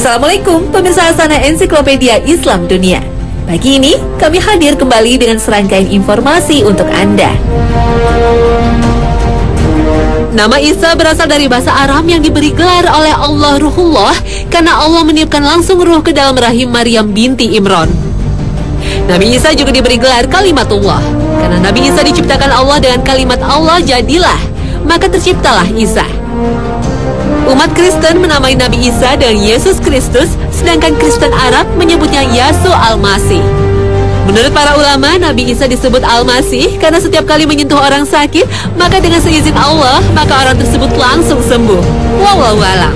Assalamualaikum pemirsa Asana Ensiklopedia Islam Dunia. Pagi ini kami hadir kembali dengan serangkaian informasi untuk Anda. Nama Isa berasal dari bahasa Aram yang diberi gelar oleh Allah Ruhullah karena Allah meniupkan langsung ruh ke dalam rahim Maryam binti Imran. Nabi Isa juga diberi gelar Kalimatullah karena Nabi Isa diciptakan Allah dengan kalimat Allah jadilah, maka terciptalah Isa. Umat Kristen menamai Nabi Isa dengan Yesus Kristus, sedangkan Kristen Arab menyebutnya Yashu Al-Masih. Menurut para ulama, Nabi Isa disebut Al-Masih karena setiap kali menyentuh orang sakit, maka dengan seizin Allah, maka orang tersebut langsung sembuh. Wallahu a'lam.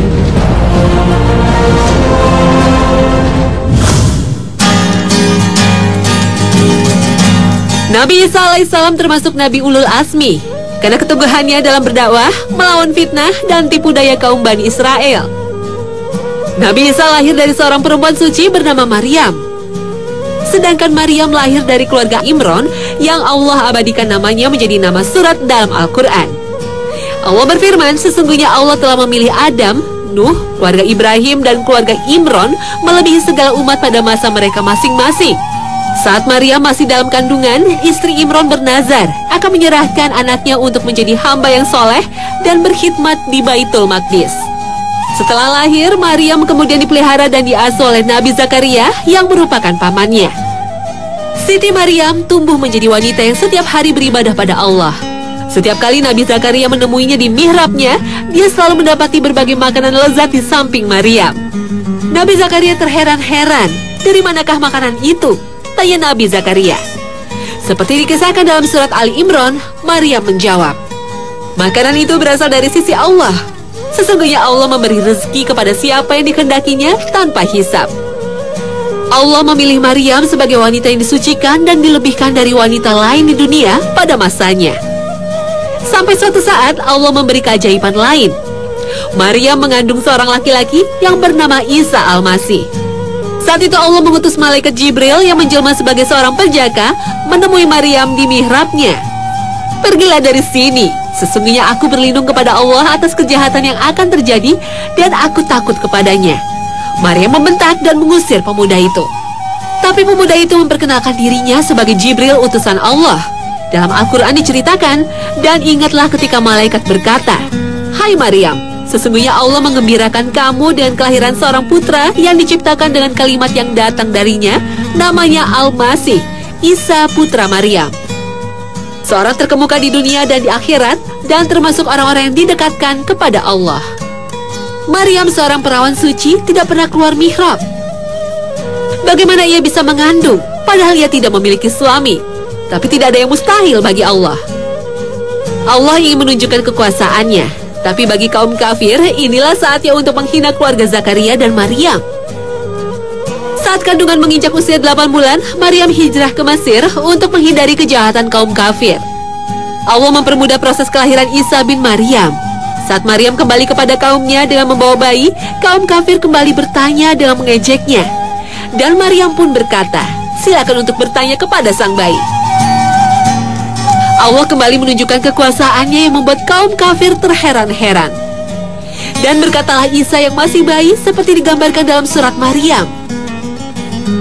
Nabi Isa alaihissalam termasuk Nabi Ulul Azmi karena keteguhannya dalam berdakwah, melawan fitnah dan tipu daya kaum Bani Israel. Nabi Isa lahir dari seorang perempuan suci bernama Maryam. Sedangkan Maryam lahir dari keluarga Imran yang Allah abadikan namanya menjadi nama surat dalam Al-Quran. Allah berfirman, sesungguhnya Allah telah memilih Adam, Nuh, keluarga Ibrahim dan keluarga Imran melebihi segala umat pada masa mereka masing-masing. Saat Maryam masih dalam kandungan, istri Imran bernazar akan menyerahkan anaknya untuk menjadi hamba yang soleh dan berkhidmat di Baitul Maqdis. Setelah lahir, Maryam kemudian dipelihara dan diasuh oleh Nabi Zakaria yang merupakan pamannya. Siti Maryam tumbuh menjadi wanita yang setiap hari beribadah pada Allah. Setiap kali Nabi Zakaria menemuinya di mihrabnya, dia selalu mendapati berbagai makanan lezat di samping Maryam. Nabi Zakaria terheran-heran, dari manakah makanan itu? Tanya Nabi Zakaria. Seperti dikisahkan dalam surat Ali Imran, Maryam menjawab, makanan itu berasal dari sisi Allah. Sesungguhnya Allah memberi rezeki kepada siapa yang dikehendakinya tanpa hisab. Allah memilih Maryam sebagai wanita yang disucikan dan dilebihkan dari wanita lain di dunia pada masanya. Sampai suatu saat Allah memberi keajaiban lain. Maryam mengandung seorang laki-laki yang bernama Isa Al-Masih. Saat itu Allah mengutus malaikat Jibril yang menjelma sebagai seorang penjaga menemui Maryam di mihrabnya. Pergilah dari sini, sesungguhnya aku berlindung kepada Allah atas kejahatan yang akan terjadi dan aku takut kepadanya. Maryam membentak dan mengusir pemuda itu. Tapi pemuda itu memperkenalkan dirinya sebagai Jibril utusan Allah. Dalam Al-Quran diceritakan, dan ingatlah ketika malaikat berkata, hai Maryam, sesungguhnya Allah menggembirakan kamu dengan kelahiran seorang putra yang diciptakan dengan kalimat yang datang darinya, namanya Al-Masih, Isa putra Maryam. Seorang terkemuka di dunia dan di akhirat, dan termasuk orang-orang yang didekatkan kepada Allah. Maryam seorang perawan suci tidak pernah keluar mihrab. Bagaimana ia bisa mengandung, padahal ia tidak memiliki suami? Tapi tidak ada yang mustahil bagi Allah. Allah ingin menunjukkan kekuasaannya. Tapi bagi kaum kafir, inilah saatnya untuk menghina keluarga Zakaria dan Maryam. Saat kandungan menginjak usia 8 bulan, Maryam hijrah ke Mesir untuk menghindari kejahatan kaum kafir. Allah mempermudah proses kelahiran Isa bin Maryam. Saat Maryam kembali kepada kaumnya dengan membawa bayi, kaum kafir kembali bertanya dengan mengejeknya. Dan Maryam pun berkata, silakan untuk bertanya kepada sang bayi. Allah kembali menunjukkan kekuasaannya yang membuat kaum kafir terheran-heran. Dan berkatalah Isa yang masih bayi seperti digambarkan dalam surat Maryam.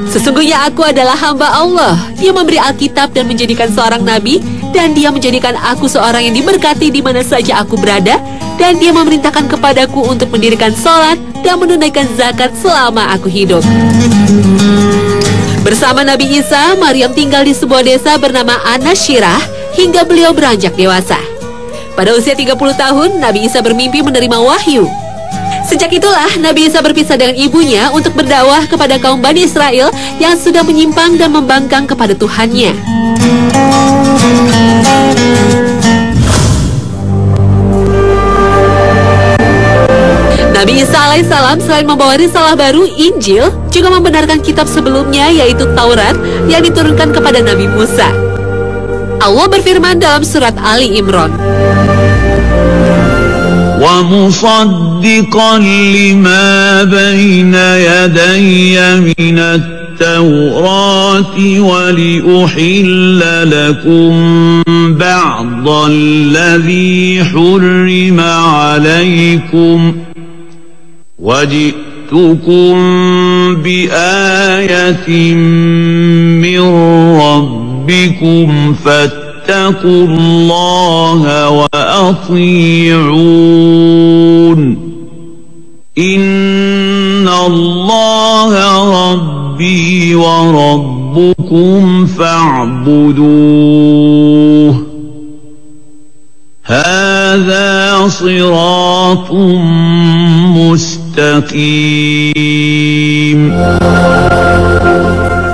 Sesungguhnya aku adalah hamba Allah. Dia memberi Alkitab dan menjadikan seorang nabi, dan dia menjadikan aku seorang yang diberkati di mana saja aku berada, dan dia memerintahkan kepadaku untuk mendirikan sholat dan menunaikan zakat selama aku hidup. Bersama Nabi Isa, Maryam tinggal di sebuah desa bernama An-Nashirah hingga beliau beranjak dewasa. Pada usia 30 tahun, Nabi Isa bermimpi menerima wahyu. Sejak itulah Nabi Isa berpisah dengan ibunya untuk berdakwah kepada kaum Bani Israel yang sudah menyimpang dan membangkang kepada Tuhannya. Nabi Isa alaihissalam selain membawa risalah baru, Injil, juga membenarkan kitab sebelumnya yaitu Taurat yang diturunkan kepada Nabi Musa. Allah berfirman dalam surat Ali Imran, وَمُصَدِّقًا لِمَا بَيْنَ يَدَيَّ مِنَ التَّوْرَاةِ وَلِأُحِلَّ لَكُمْ بَعْضَ الَّذِي حُرِّمَ عَلَيْكُمْ وَجِئْتُكُم جئتكم بآية من ربكم فاتقوا الله وأطيعون إن الله ربي وربكم فاعبدوه هذا صراط مستقيم.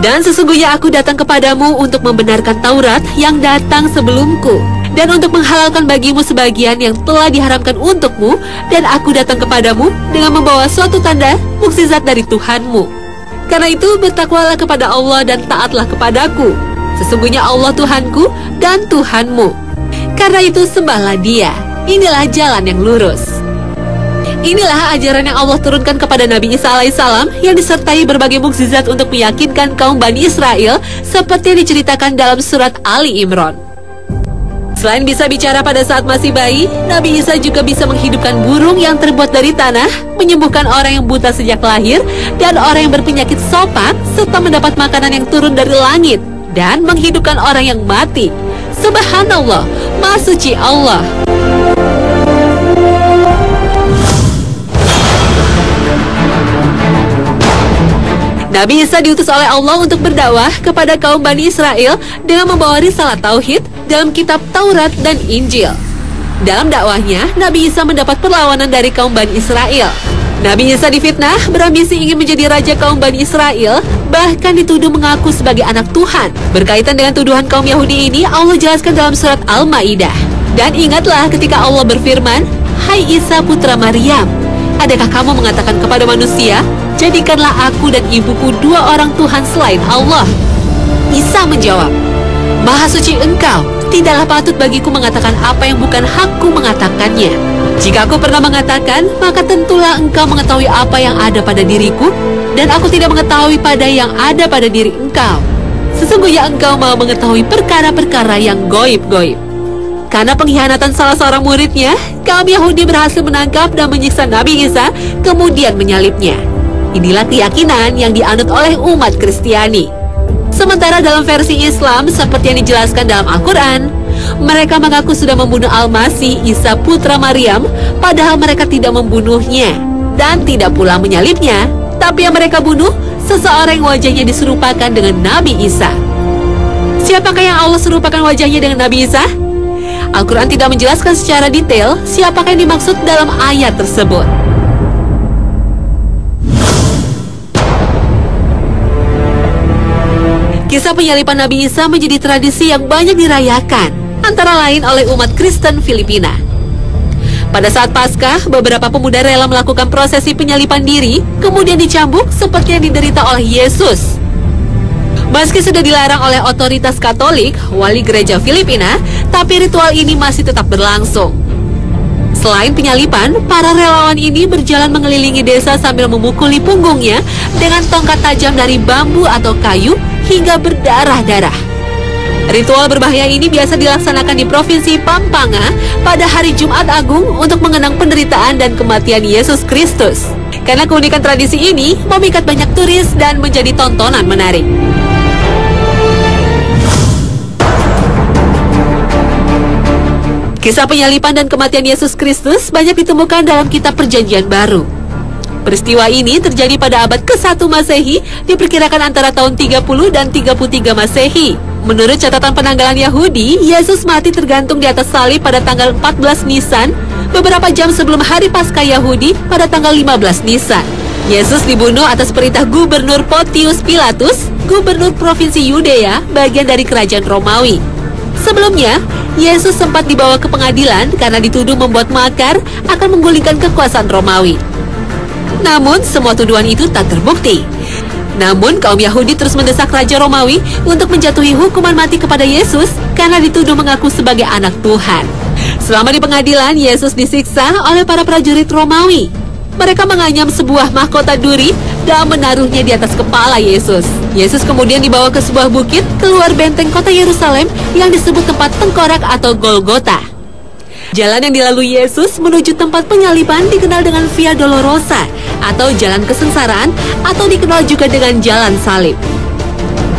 Dan sesungguhnya aku datang kepadamu untuk membenarkan Taurat yang datang sebelumku, dan untuk menghalalkan bagimu sebagian yang telah diharamkan untukmu, dan aku datang kepadamu dengan membawa suatu tanda mukjizat dari Tuhanmu. Karena itu bertakwalah kepada Allah dan taatlah kepadaku. Sesungguhnya Allah Tuhanku dan Tuhanmu. Karena itu sembahlah Dia. Inilah jalan yang lurus. Inilah ajaran yang Allah turunkan kepada Nabi Isa alaihissalam yang disertai berbagai mukjizat untuk meyakinkan kaum Bani Israel seperti yang diceritakan dalam surat Ali Imran. Selain bisa bicara pada saat masih bayi, Nabi Isa juga bisa menghidupkan burung yang terbuat dari tanah, menyembuhkan orang yang buta sejak lahir, dan orang yang berpenyakit sopak, serta mendapat makanan yang turun dari langit, dan menghidupkan orang yang mati. Subhanallah, Maha Suci Allah. Nabi Isa diutus oleh Allah untuk berdakwah kepada kaum Bani Israel dengan membawa risalah tauhid dalam kitab Taurat dan Injil. Dalam dakwahnya, Nabi Isa mendapat perlawanan dari kaum Bani Israel. Nabi Isa difitnah berambisi ingin menjadi raja kaum Bani Israel, bahkan dituduh mengaku sebagai anak Tuhan. Berkaitan dengan tuduhan kaum Yahudi ini, Allah jelaskan dalam surat Al-Maidah. Dan ingatlah ketika Allah berfirman, "Hai Isa putra Maryam, adakah kamu mengatakan kepada manusia, jadikanlah aku dan ibuku dua orang Tuhan selain Allah?" Isa menjawab, "Maha suci Engkau, tidaklah patut bagiku mengatakan apa yang bukan hakku mengatakannya. Jika aku pernah mengatakan, maka tentulah Engkau mengetahui apa yang ada pada diriku, dan aku tidak mengetahui pada yang ada pada diri Engkau. Sesungguhnya Engkau Maha mengetahui perkara-perkara yang goib-goib." Karena pengkhianatan salah seorang muridnya, kaum Yahudi berhasil menangkap dan menyiksa Nabi Isa, kemudian menyalibnya. Inilah keyakinan yang dianut oleh umat Kristiani. Sementara dalam versi Islam, seperti yang dijelaskan dalam Al-Quran, mereka mengaku sudah membunuh Al-Masih Isa putra Maryam, padahal mereka tidak membunuhnya dan tidak pula menyalibnya. Tapi yang mereka bunuh, seseorang yang wajahnya diserupakan dengan Nabi Isa. Siapakah yang Allah serupakan wajahnya dengan Nabi Isa? Al-Quran tidak menjelaskan secara detail siapakah yang dimaksud dalam ayat tersebut. Kisah penyaliban Nabi Isa menjadi tradisi yang banyak dirayakan, antara lain oleh umat Kristen Filipina. Pada saat Paskah, beberapa pemuda rela melakukan prosesi penyaliban diri, kemudian dicambuk seperti yang diderita oleh Yesus. Meski sudah dilarang oleh otoritas Katolik, wali gereja Filipina, tapi ritual ini masih tetap berlangsung. Selain penyaliban, para relawan ini berjalan mengelilingi desa sambil memukuli punggungnya dengan tongkat tajam dari bambu atau kayu hingga berdarah-darah. Ritual berbahaya ini biasa dilaksanakan di Provinsi Pampanga pada hari Jumat Agung untuk mengenang penderitaan dan kematian Yesus Kristus. Karena keunikan tradisi ini memikat banyak turis dan menjadi tontonan menarik. Kisah penyaliban dan kematian Yesus Kristus banyak ditemukan dalam kitab Perjanjian Baru. Peristiwa ini terjadi pada abad ke-1 Masehi, diperkirakan antara tahun 30 dan 33 Masehi. Menurut catatan penanggalan Yahudi, Yesus mati tergantung di atas salib pada tanggal 14 Nisan, beberapa jam sebelum hari Paskah Yahudi pada tanggal 15 Nisan. Yesus dibunuh atas perintah Gubernur Pontius Pilatus, gubernur provinsi Yudea, bagian dari kerajaan Romawi. Sebelumnya, Yesus sempat dibawa ke pengadilan karena dituduh membuat makar akan menggulingkan kekuasaan Romawi. Namun, semua tuduhan itu tak terbukti. Namun, kaum Yahudi terus mendesak Raja Romawi untuk menjatuhi hukuman mati kepada Yesus karena dituduh mengaku sebagai anak Tuhan. Selama di pengadilan, Yesus disiksa oleh para prajurit Romawi. Mereka menganyam sebuah mahkota duri dan menaruhnya di atas kepala Yesus. Yesus kemudian dibawa ke sebuah bukit keluar benteng kota Yerusalem yang disebut tempat tengkorak atau Golgota. Jalan yang dilalui Yesus menuju tempat penyaliban dikenal dengan Via Dolorosa atau Jalan Kesengsaraan atau dikenal juga dengan Jalan Salib.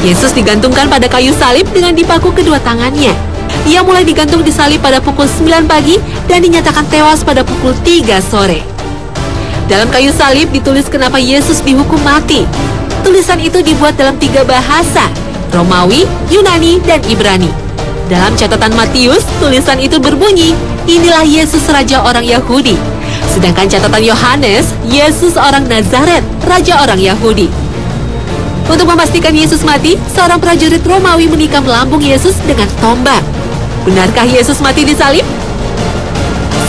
Yesus digantungkan pada kayu salib dengan dipaku kedua tangannya. Ia mulai digantung di salib pada pukul 9 pagi dan dinyatakan tewas pada pukul 3 sore. Dalam kayu salib ditulis kenapa Yesus dihukum mati. Tulisan itu dibuat dalam 3 bahasa, Romawi, Yunani, dan Ibrani. Dalam catatan Matius, tulisan itu berbunyi, "Inilah Yesus Raja orang Yahudi." Sedangkan catatan Yohanes, "Yesus orang Nazaret, Raja orang Yahudi." Untuk memastikan Yesus mati, seorang prajurit Romawi menikam lambung Yesus dengan tombak. Benarkah Yesus mati disalib?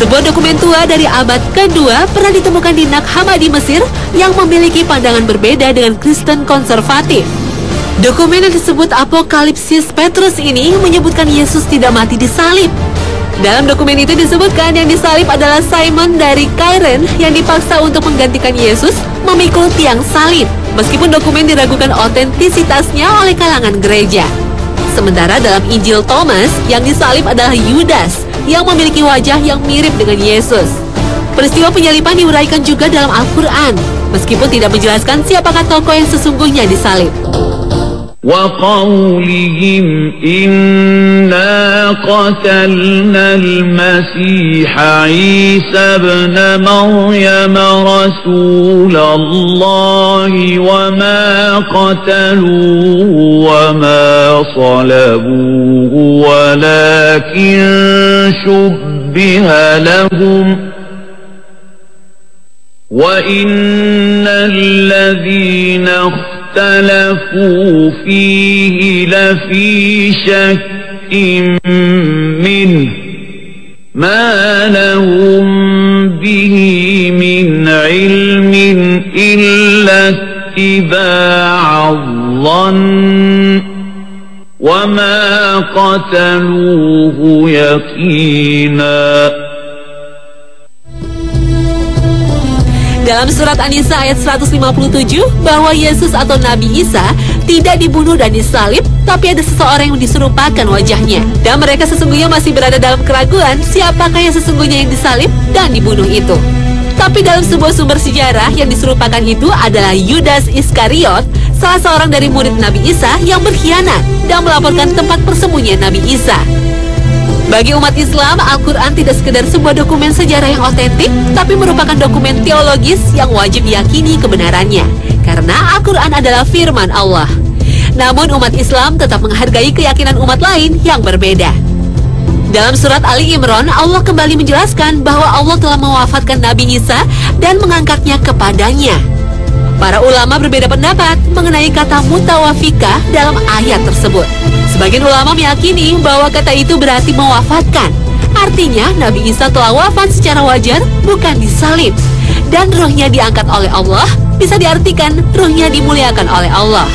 Sebuah dokumen tua dari abad kedua pernah ditemukan di Nag Hammadi Mesir yang memiliki pandangan berbeda dengan Kristen konservatif. Dokumen yang disebut Apokalipsis Petrus ini menyebutkan Yesus tidak mati disalib. Dalam dokumen itu disebutkan yang disalib adalah Simon dari Kairen yang dipaksa untuk menggantikan Yesus memikul tiang salib, meskipun dokumen diragukan otentisitasnya oleh kalangan gereja. Sementara dalam Injil Thomas, yang disalib adalah Yudas yang memiliki wajah yang mirip dengan Yesus. Peristiwa penyaliban diuraikan juga dalam Al-Quran, meskipun tidak menjelaskan siapakah tokoh yang sesungguhnya disalib. وقولهم إنا قتلنا المسيح عيسى ابن مريم رسول الله وما قتلوه وما صلبوه ولكن شبه لهم وإن الذين اختلفوا فيه لفي شك منه ما لهم به من علم إلا اتباع الظن وما قتلوه يقينا. Dalam surat An-Nisa ayat 157 bahwa Yesus atau Nabi Isa tidak dibunuh dan disalib, tapi ada seseorang yang diserupakan wajahnya. Dan mereka sesungguhnya masih berada dalam keraguan siapakah yang sesungguhnya yang disalib dan dibunuh itu. Tapi dalam sebuah sumber sejarah yang diserupakan itu adalah Yudas Iskariot, salah seorang dari murid Nabi Isa yang berkhianat dan melaporkan tempat persembunyian Nabi Isa. Bagi umat Islam, Al-Quran tidak sekedar sebuah dokumen sejarah yang otentik, tapi merupakan dokumen teologis yang wajib diyakini kebenarannya. Karena Al-Quran adalah firman Allah. Namun umat Islam tetap menghargai keyakinan umat lain yang berbeda. Dalam surat Ali Imran, Allah kembali menjelaskan bahwa Allah telah mewafatkan Nabi Isa dan mengangkatnya kepadanya. Para ulama berbeda pendapat mengenai kata mutawafika dalam ayat tersebut. Sebagian ulama meyakini bahwa kata itu berarti mewafatkan. Artinya Nabi Isa telah wafat secara wajar, bukan disalib. Dan ruhnya diangkat oleh Allah, bisa diartikan ruhnya dimuliakan oleh Allah.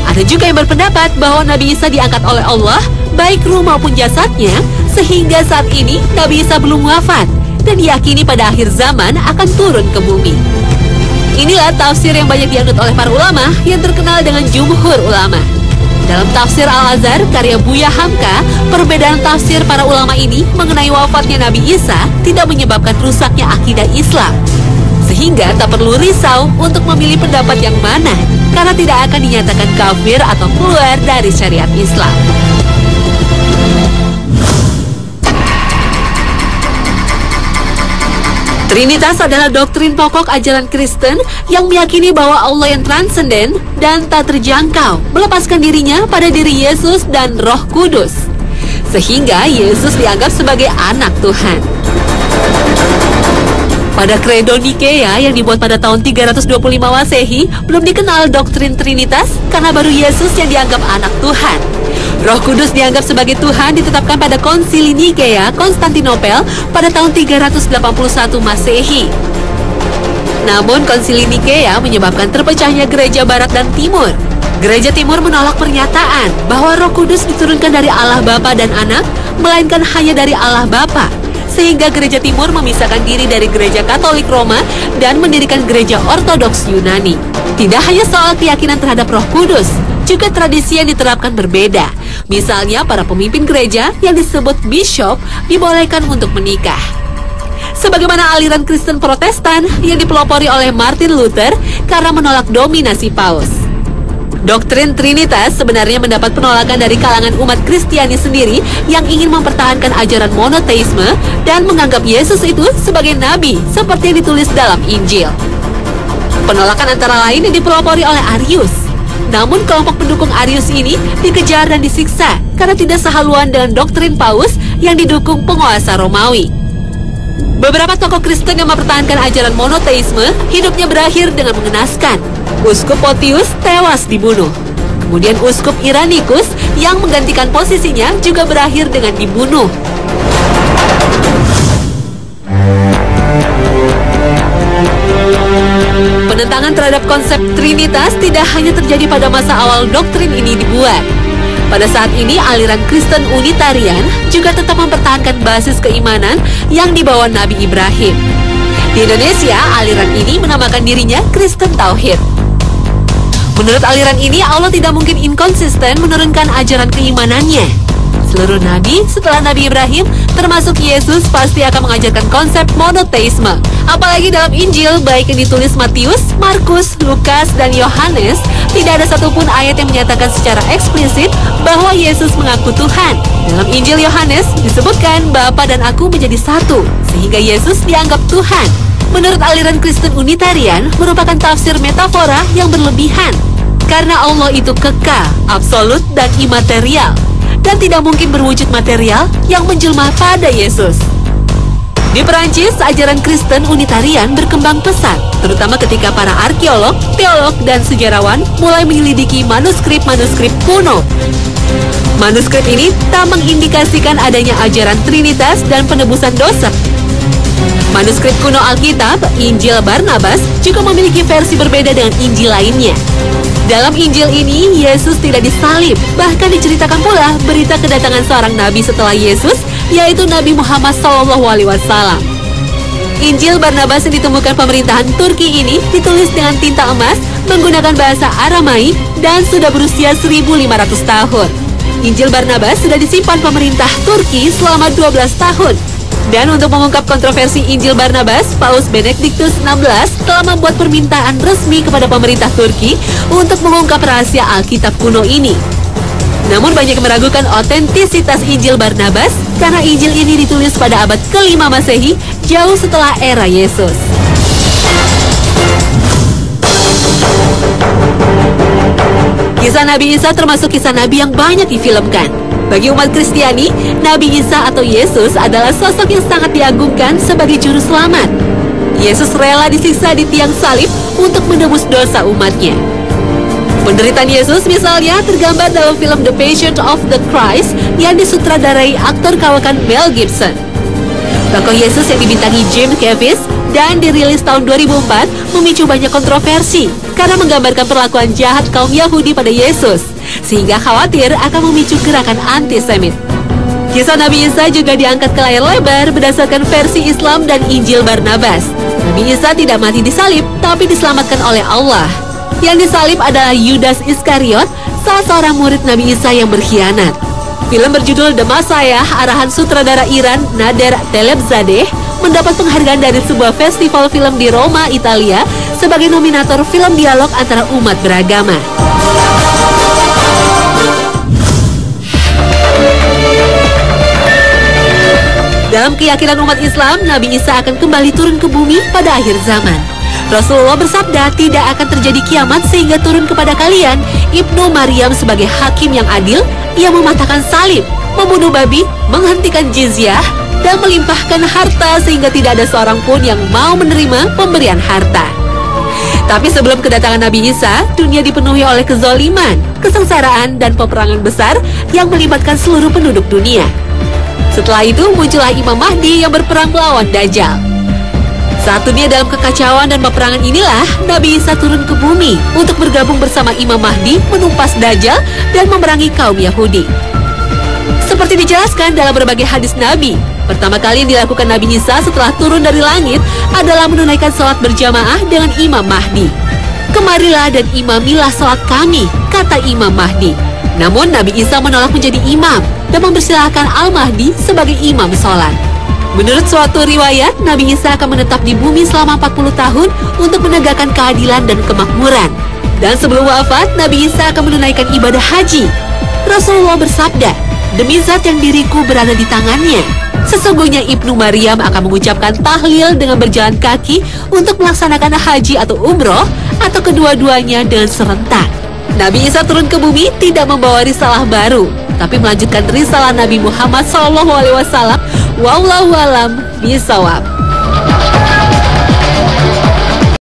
Ada juga yang berpendapat bahwa Nabi Isa diangkat oleh Allah, baik ruh maupun jasadnya, sehingga saat ini Nabi Isa belum wafat dan diyakini pada akhir zaman akan turun ke bumi. Inilah tafsir yang banyak dianut oleh para ulama yang terkenal dengan jumhur ulama. Dalam tafsir Al-Azhar karya Buya Hamka, perbedaan tafsir para ulama ini mengenai wafatnya Nabi Isa tidak menyebabkan rusaknya akidah Islam. Sehingga tak perlu risau untuk memilih pendapat yang mana, karena tidak akan dinyatakan kafir atau keluar dari syariat Islam. Trinitas adalah doktrin pokok ajaran Kristen yang meyakini bahwa Allah yang transenden dan tak terjangkau melepaskan dirinya pada diri Yesus dan Roh Kudus, sehingga Yesus dianggap sebagai anak Tuhan. Pada Kredo Nikea yang dibuat pada tahun 325 Masehi, belum dikenal doktrin Trinitas karena baru Yesus yang dianggap anak Tuhan. Roh Kudus dianggap sebagai Tuhan ditetapkan pada Konsili Nikea, Konstantinopel pada tahun 381 Masehi. Namun Konsili Nikea menyebabkan terpecahnya gereja Barat dan Timur. Gereja Timur menolak pernyataan bahwa Roh Kudus diturunkan dari Allah Bapa dan Anak, melainkan hanya dari Allah Bapa. Sehingga gereja Timur memisahkan diri dari gereja Katolik Roma dan mendirikan gereja Ortodoks Yunani. Tidak hanya soal keyakinan terhadap Roh Kudus, juga tradisi yang diterapkan berbeda. Misalnya para pemimpin gereja yang disebut bishop dibolehkan untuk menikah. Sebagaimana aliran Kristen Protestan yang dipelopori oleh Martin Luther karena menolak dominasi Paus. Doktrin Trinitas sebenarnya mendapat penolakan dari kalangan umat Kristiani sendiri yang ingin mempertahankan ajaran monoteisme dan menganggap Yesus itu sebagai nabi seperti yang ditulis dalam Injil. Penolakan antara lain yang dipelopori oleh Arius. Namun kelompok pendukung Arius ini dikejar dan disiksa karena tidak sehaluan dengan doktrin Paus yang didukung penguasa Romawi. Beberapa tokoh Kristen yang mempertahankan ajaran monoteisme hidupnya berakhir dengan mengenaskan. Uskup Photius tewas dibunuh. Kemudian Uskup Irenicus yang menggantikan posisinya juga berakhir dengan dibunuh. Penentangan terhadap konsep Trinitas tidak hanya terjadi pada masa awal doktrin ini dibuat. Pada saat ini, aliran Kristen Unitarian juga tetap mempertahankan basis keimanan yang dibawa Nabi Ibrahim. Di Indonesia, aliran ini menamakan dirinya Kristen Tauhid. Menurut aliran ini, Allah tidak mungkin inkonsisten menurunkan ajaran keimanannya. Seluruh nabi setelah Nabi Ibrahim, termasuk Yesus, pasti akan mengajarkan konsep monoteisme. Apalagi dalam Injil, baik yang ditulis Matius, Markus, Lukas, dan Yohanes, tidak ada satupun ayat yang menyatakan secara eksplisit bahwa Yesus mengaku Tuhan. Dalam Injil Yohanes disebutkan Bapa dan Aku menjadi satu, sehingga Yesus dianggap Tuhan. Menurut aliran Kristen Unitarian, merupakan tafsir metafora yang berlebihan. Karena Allah itu kekal, absolut, dan imaterial, dan tidak mungkin berwujud material yang menjelma pada Yesus. Di Perancis, ajaran Kristen Unitarian berkembang pesat, terutama ketika para arkeolog, teolog, dan sejarawan mulai menyelidiki manuskrip-manuskrip kuno. Manuskrip ini tak mengindikasikan adanya ajaran Trinitas dan penebusan dosa. Manuskrip kuno Alkitab, Injil Barnabas, juga memiliki versi berbeda dengan Injil lainnya. Dalam Injil ini, Yesus tidak disalib. Bahkan diceritakan pula berita kedatangan seorang nabi setelah Yesus, yaitu Nabi Muhammad SAW. Injil Barnabas yang ditemukan pemerintahan Turki ini ditulis dengan tinta emas, menggunakan bahasa Aramaik, dan sudah berusia 1.500 tahun. Injil Barnabas sudah disimpan pemerintah Turki selama 12 tahun. Dan untuk mengungkap kontroversi Injil Barnabas, Paus Benediktus XVI telah membuat permintaan resmi kepada pemerintah Turki untuk mengungkap rahasia Alkitab kuno ini. Namun banyak yang meragukan otentisitas Injil Barnabas karena Injil ini ditulis pada abad ke-5 Masehi, jauh setelah era Yesus. Kisah Nabi Isa termasuk kisah Nabi yang banyak difilmkan. Bagi umat Kristiani, Nabi Isa atau Yesus adalah sosok yang sangat diagungkan sebagai juru selamat. Yesus rela disiksa di tiang salib untuk menebus dosa umatnya. Penderitaan Yesus misalnya tergambar dalam film The Passion of the Christ yang disutradarai aktor kawakan Mel Gibson. Tokoh Yesus yang dibintangi Jim Caviezel dan dirilis tahun 2004 memicu banyak kontroversi karena menggambarkan perlakuan jahat kaum Yahudi pada Yesus, sehingga khawatir akan memicu gerakan antisemit. Kisah Nabi Isa juga diangkat ke layar lebar berdasarkan versi Islam dan Injil Barnabas. Nabi Isa tidak mati disalib, tapi diselamatkan oleh Allah. Yang disalib adalah Yudas Iskariot, salah seorang murid Nabi Isa yang berkhianat. Film berjudul The Messiah, arahan sutradara Iran Nader Talebzadeh, mendapat penghargaan dari sebuah festival film di Roma, Italia, sebagai nominator film dialog antara umat beragama. Dalam keyakinan umat Islam, Nabi Isa akan kembali turun ke bumi pada akhir zaman. Rasulullah bersabda, tidak akan terjadi kiamat sehingga turun kepada kalian Ibnu Maryam sebagai hakim yang adil. Ia mematahkan salib, membunuh babi, menghentikan jizyah, dan melimpahkan harta sehingga tidak ada seorang pun yang mau menerima pemberian harta. Tapi sebelum kedatangan Nabi Isa, dunia dipenuhi oleh kezoliman, kesengsaraan, dan peperangan besar yang melibatkan seluruh penduduk dunia. Setelah itu muncullah Imam Mahdi yang berperang melawan Dajjal. Saat dunia dalam kekacauan dan peperangan inilah Nabi Isa turun ke bumi untuk bergabung bersama Imam Mahdi menumpas Dajjal dan memerangi kaum Yahudi. Seperti dijelaskan dalam berbagai hadis Nabi, pertama kali yang dilakukan Nabi Isa setelah turun dari langit adalah menunaikan sholat berjamaah dengan Imam Mahdi. "Kemarilah dan imamilah salat kami," kata Imam Mahdi. Namun Nabi Isa menolak menjadi imam dan mempersilahkan Al-Mahdi sebagai imam salat. Menurut suatu riwayat, Nabi Isa akan menetap di bumi selama 40 tahun untuk menegakkan keadilan dan kemakmuran. Dan sebelum wafat, Nabi Isa akan menunaikan ibadah haji. Rasulullah bersabda, "Demi zat yang diriku berada di tangannya, sesungguhnya Ibnu Maryam akan mengucapkan tahlil dengan berjalan kaki untuk melaksanakan haji atau umroh atau kedua-duanya dengan serentak." Nabi Isa turun ke bumi tidak membawa risalah baru, tapi melanjutkan risalah Nabi Muhammad SAW. Wallahu a'lam bishawab.